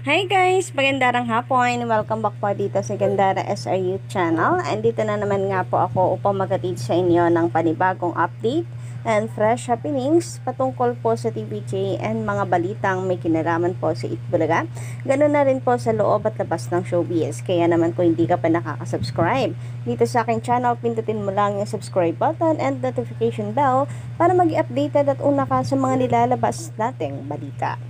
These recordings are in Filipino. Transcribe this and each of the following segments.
Hi guys! Magandang hapon! Welcome back po dito sa Gandara SRU channel. And dito na naman nga po ako upang magatid sa inyo ng panibagong update and fresh happenings patungkol po sa TVJ and mga balitang may kinalaman po sa Itbulaga. Ganun na rin po sa loob at labas ng showbiz. Kaya naman kung hindi ka pa nakaka-subscribe dito sa aking channel, pindutin mo lang yung subscribe button and notification bell para mag-updated at una ka sa mga nilalabas nating balita.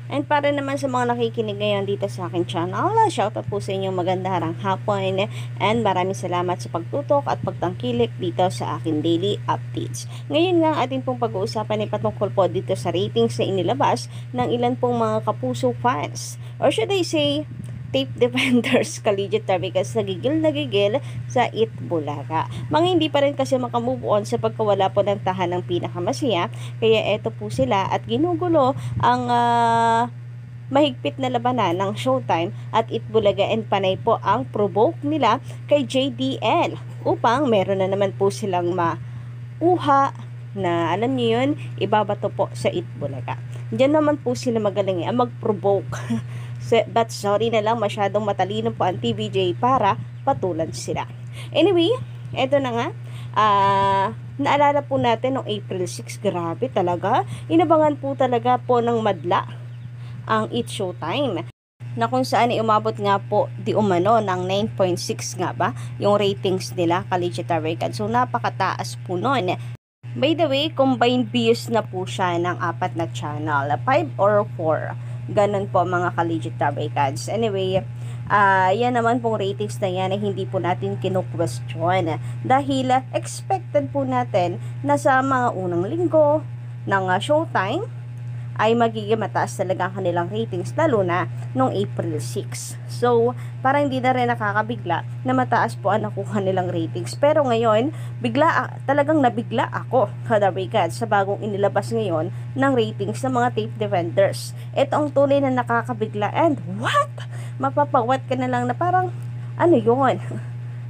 And para naman sa mga nakikinig ngayon dito sa aking channel, shoutout po sa inyong magandang hapon and maraming salamat sa pagtutok at pagtangkilik dito sa aking daily updates. Ngayon nga ating pong pag-uusapan ay patungkol po dito sa ratings na inilabas ng ilan pong mga kapuso fans, or should I say tape defenders Collegiate Tabicas nagigil sa Itbulaga. Mga hindi pa rin kasi makamove on sa pagkawala po ng tahanang pinakamasaya, kaya eto po sila at ginugulo ang mahigpit na labanan ng Showtime at Itbulaga, and panay po ang provoke nila kay JDL upang meron na naman po silang mauha na alam niyo yun, ibabato po sa Itbulaga. Diyan naman po sila magaling mag-provoke. But sorry na lang, masyadong matalino po ang TVJ para patulan sila. Anyway, eto na nga. Naalala po natin noong April 6, grabe talaga. Inabangan po talaga po ng madla ang It's Showtime, na kung saan umabot nga po di umano ng 9.6 nga ba yung ratings nila, Collegiate Records. So napakataas po nun. By the way, combined views na po siya ng 4 na channel, 5 or 4. Ganon po mga Collegiate Records. Anyway, yan naman pong ratings na yan ay hindi po natin kinu-question dahil expected po natin na sa mga unang linggo ng Showtime ay magiging mataas talaga ang kanilang ratings, lalo na noong April 6. So, parang hindi na rin nakakabigla na mataas po ang nakuha nilang ratings. Pero ngayon, talagang nabigla ako, Kadarikad, sa bagong inilabas ngayon ng ratings ng mga tape defenders. Ito ang tunay na nakakabigla, and what? Mapapawat ka na lang na parang, ano yun?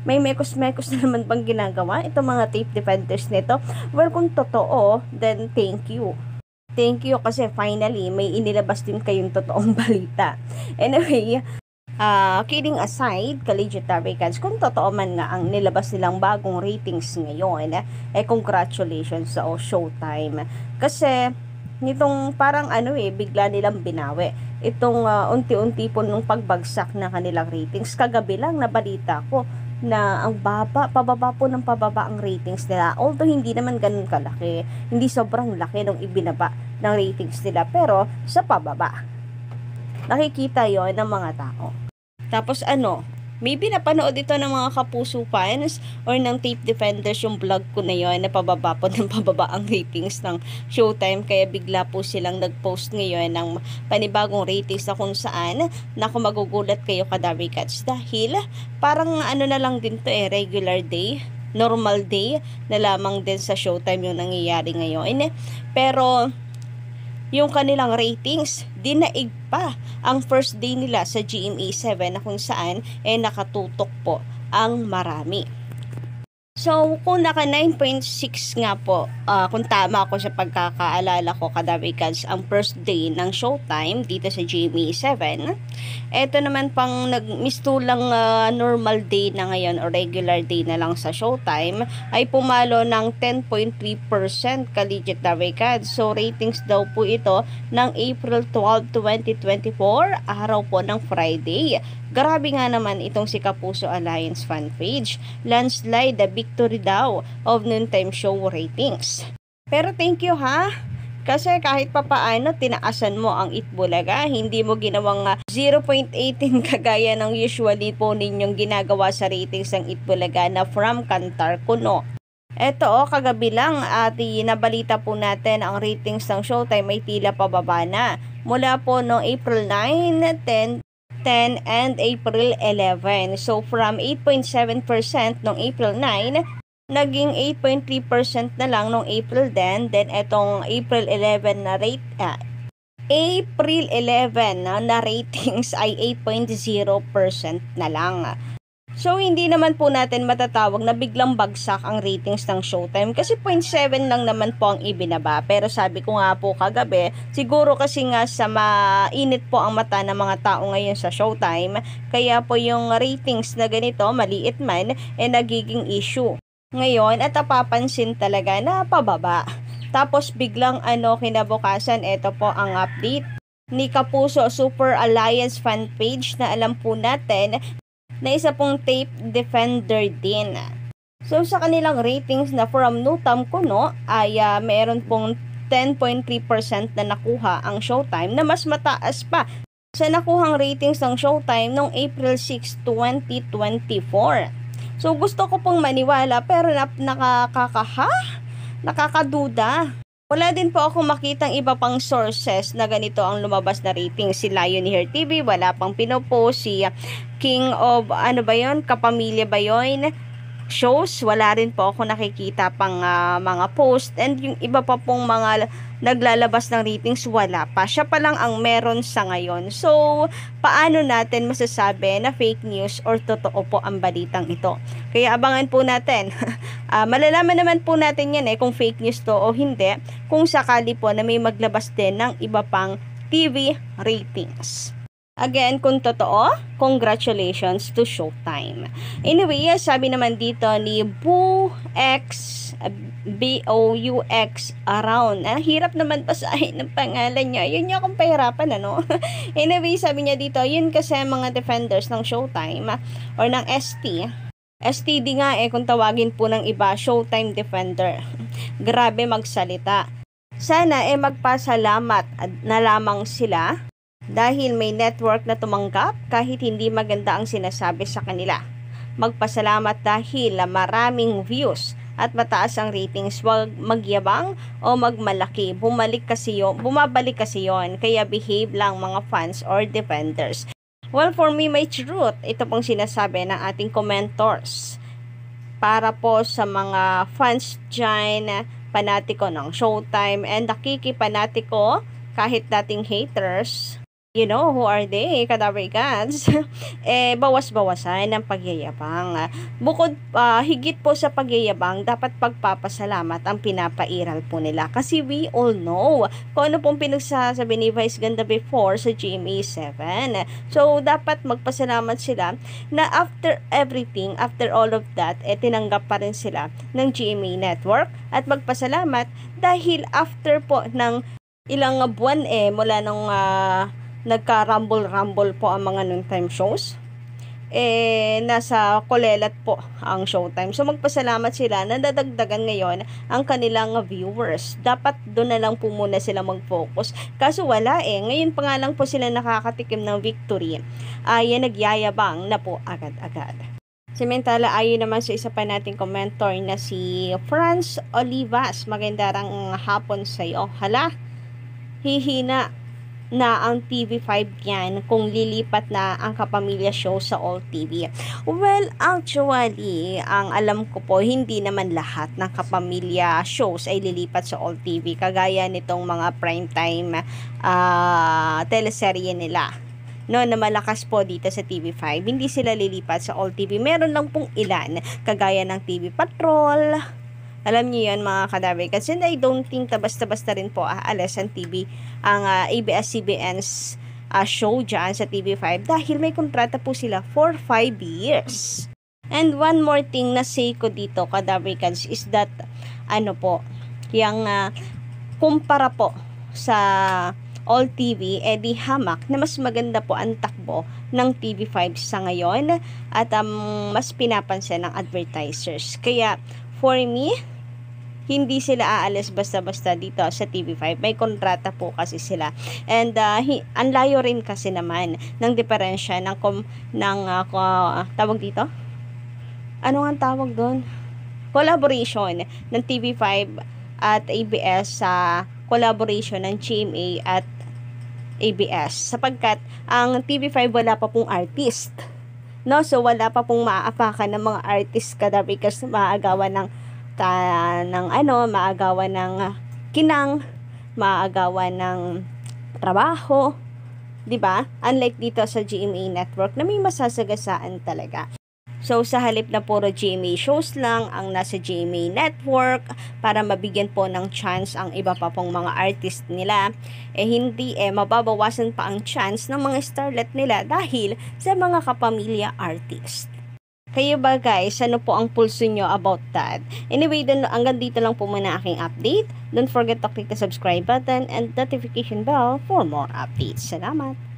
May mekos-mekos na naman bang ginagawa itong mga tape defenders nito? Well, kung totoo, then thank you. Thank you kasi finally may inilabas din kayong totoong balita. Anyway, kidding aside, Collegiate Records, kung totoo man nga ang nilabas nilang bagong ratings ngayon, congratulations sa Showtime. Kasi nitong parang bigla nilang binawi itong unti-unti po nung pagbagsak ng kanilang ratings. Kagabi lang nabalita ko na ang pababa po ng pababa ang ratings nila. Although hindi naman ganun kalaki, hindi sobrang laki nung ibinaba ng ratings nila, pero sa pababa nakikita yon ng mga tao. Tapos maybe napanood ito ng mga kapuso fans or ng tape defenders yung vlog ko na yon na pababa po ng pababa ang ratings ng Showtime, kaya bigla po silang nag-post ngayon ng panibagong ratings na kung saan naku, magugulat kayo Kadarikats, dahil parang na lang din to regular day, normal day na lamang din sa Showtime yung nangyayari ngayon, pero yung kanilang ratings dinaig pa ang first day nila sa GMA7 na kung saan nakatutok po ang marami. So, kung naka 9.6 nga po, kung tama ako sa pagkakaalala ko, Kadarikats, ang first day ng Showtime dito sa GMA7, eto naman pang nagmistulang normal day na ngayon o regular day na lang sa Showtime, ay pumalo ng 10.3% Collegiate Records. So, ratings daw po ito ng April 12, 2024, araw po ng Friday. Grabe nga naman itong si Kapuso Alliance fan page. Landslide, the victory daw of noontime show ratings. Pero thank you ha. Kasi kahit papaano tinaasan mo ang Itbulaga, hindi mo ginawang 0.18 kagaya ng usually po ninyong ginagawa sa ratings ng Itbulaga na from Kantar Kuno. Eto kagabi lang at nabalita po natin ang ratings ng Showtime ay tila pababa na. Mula po noong April 9, 10, and April 11. So, from 8.7% noong April 9, naging 8.3% na lang noong April 10. Then, etong April 11 na April 11 na ratings ay 8.0% na lang. So, hindi naman po natin matatawag na biglang bagsak ang ratings ng Showtime kasi 0.7 lang naman po ang ibinaba. Pero sabi ko nga po kagabi, siguro kasi nga sa mainit po ang mata ng mga tao ngayon sa Showtime, kaya po yung ratings na ganito, maliit man, nagiging issue. Ngayon, at napapansin talaga na pababa. Tapos biglang kinabukasan, ito po ang update ni Kapuso Super Alliance fan page na alam po natin na isa pong tape defender din. So sa kanilang ratings na from Nutam Kuno ay meron pong 10.3% na nakuha ang Showtime na mas mataas pa sa nakuhang ratings ng Showtime noong April 6, 2024. So gusto ko pong maniwala pero nakakaduda. Wala din po ako makitang iba pang sources na ganito ang lumabas na rating. Si Lion Hair TV, wala pang pinopost. Si King of, Kapamilya ba yun? Shows, wala rin po ako nakikita pang mga post. And yung iba pa pong mga naglalabas ng ratings, wala pa. Siya pa lang ang meron sa ngayon. So, paano natin masasabi na fake news or totoo po ang balitang ito? Kaya abangan po natin. Malalaman naman po natin yan kung fake news to o hindi, kung sakali po na may maglabas din ng iba pang TV ratings. Again, kung totoo, congratulations to Showtime. Anyway, sabi naman dito ni BOUX around. Hirap naman basahin ng pangalan niya. Yun yung akong pahirapan, Anyway, sabi niya dito, yun kasi mga defenders ng Showtime or ng ST. STD nga kung tawagin po ng iba, Showtime Defender. Grabe magsalita. Sana magpasalamat na lamang sila dahil may network na tumanggap kahit hindi maganda ang sinasabi sa kanila. Magpasalamat dahil maraming views at mataas ang ratings. Huwag magyabang o magmalaki. Bumabalik kasi yon. Kaya behave lang mga fans or defenders. Well, for me, may truth. Ito pong sinasabi ng ating commentors. Para po sa mga fans dyan, panatiko ng Showtime and nakikipanatiko kahit dating haters. You know who are they, Kadaver Gods? Bawas-bawasan ng pagyayabang. Bukod higit po sa pagyayabang, dapat pagpapasalamat ang pinapairal po nila. Kasi we all know kung ano pong pinagsasabi ni Vice Ganda before sa GMA7. So, dapat magpasalamat sila na after everything, after all of that, tinanggap pa rin sila ng GMA Network. At magpasalamat dahil after po ng ilang buwan mula nung nagka-rumble po ang mga noontime shows, nasa kulelat po ang Showtime. So magpasalamat sila na dadagdagan ngayon ang kanilang viewers. Dapat doon na lang po muna sila mag-focus. Kaso wala ngayon pa nga lang po sila nakakatikim ng victory. Nagyayabang na po agad-agad. Samantala, ayon naman sa isa pa nating commentor na si Franz Olivas. Magandang hapon sa iyo. Hala, hihina na ang TV5 yan kung lilipat na ang Kapamilya show sa All TV. Well, actually, ang alam ko po, hindi naman lahat ng Kapamilya shows ay lilipat sa All TV. Kagaya nitong mga primetime teleserye nila, na malakas po dito sa TV5. Hindi sila lilipat sa All TV. Meron lang pong ilan, kagaya ng TV Patrol. Alam niyo yan mga Kadaver. Kasi I don't think na basta-basta rin po aalis ang ABS-CBN's show dyan sa TV5 dahil may kontrata po sila for 5 years. And one more thing na say ko dito Kadaver is that yung kumpara po sa All TV, di hamak na mas maganda po ang takbo ng TV5 sa ngayon at mas pinapansin ng advertisers. Kaya for me, hindi sila aalis basta-basta dito sa TV5. May kontrata po kasi sila. And ang layo rin kasi naman ng diferensya tawag dito? Ano ang tawag doon? Collaboration ng TV5 at ABS sa collaboration ng GMA at ABS. Sapagkat ang TV5 wala pa pong artist. No? So wala pa pong maaapakan ng mga artist Kadaver kasi maagawan ng maagawan ng kinang, maagawan ng trabaho, 'di ba? Unlike dito sa GMA Network na may masasagasaan talaga. So sa halip na puro GMA shows lang ang nasa GMA network para mabigyan po ng chance ang iba pa pong mga artist nila, hindi mababawasan pa ang chance ng mga starlet nila dahil sa mga kapamilya artist. Kayo ba guys, ano po ang pulso nyo about that? Anyway, hanggang dito lang po muna aking update. Don't forget to click the subscribe button and notification bell for more updates. Salamat!